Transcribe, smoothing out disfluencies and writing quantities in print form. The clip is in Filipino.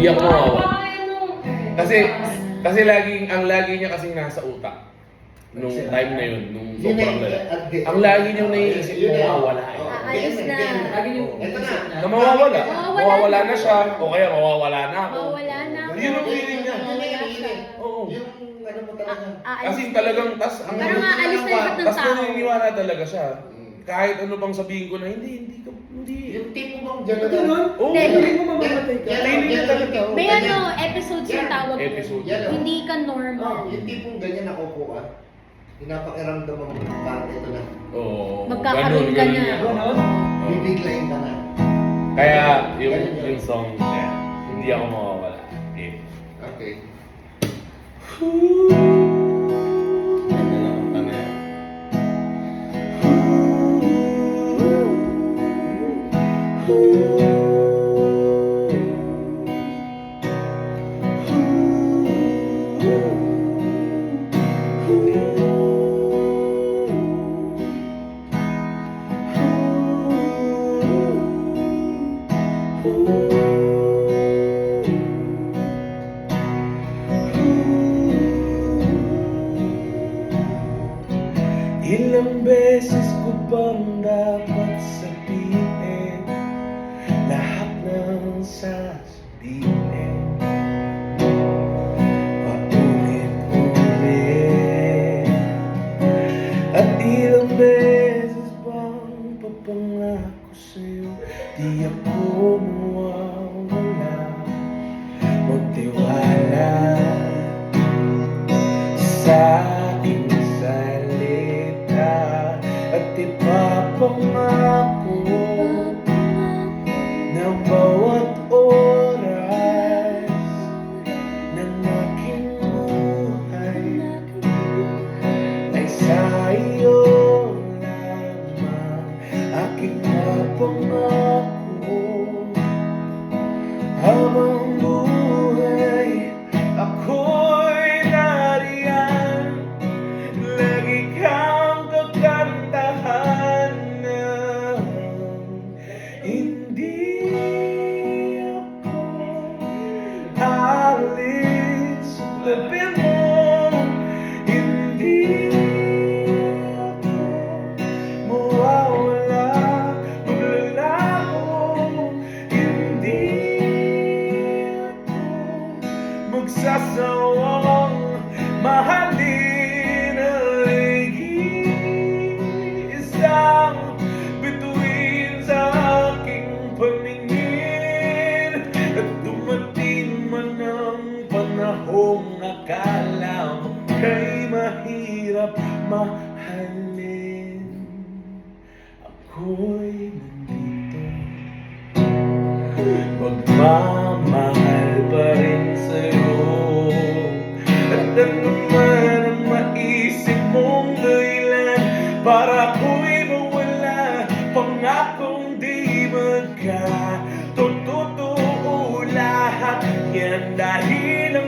Hindi ako mawawala. Kasi ang lagi niya kasing nasa utak. Nung time na yun, nung sobrang lala. Ang lagi niyang naiisip, mawawala. Ayos na. Lagi yung Ito na. Na mawawala. Mawawala na siya, o kaya mawawala na ako. Mawawala na ako. Yun ang feeling niya. Oo. Yung ano mo talaga. Kasi talagang, ang Parang aalis na lahat ng tas tao. naniniwala talaga siya. Kahit ano bang sabihin ko na, hindi. Yung tipo mong gano'n. Ganun? Oo. Hindi mo mamamatay ka. Feeling niya talaga. May episodes yung tawag ko. Episode. Hindi ka normal. Yung tipong ganyan nakupo ka. Pinapakiramdam mo parang ito na. Oo. Magkakaroon ka ganun na. niya. Ganon? Oo. Bibiglayin ka na. Kaya yung song niya, hindi ako mawawala. Eh. Okay. Ano na, ano yan? Ilang beses ko bang dapat sabihin lahat ng sasabihin? Paulit-ulit. At ilang beses bang papangako sa'yo di ako mawawala. Magtiwala sa aking salita at ipapangako na bawat oras ng aking buhay ay sa iyo lamang. Aking napangako habang buhay ako'y nariyan. Lagi kang kakantahan ng hindi ako alis sa tabi mo. Hindi ako mawawala, maglalaho. Hindi ako magsasawang mahalin ang isang bituin sa aking paningin. At dumating man ang panahong akala mo kay mahirap mahalin, ako'y nandito. Magmamahal pa rin sa'yo. At ano man ang maisip mong dahilan para ako'y mawala, pangakong di magkatotoo lahat yan dahil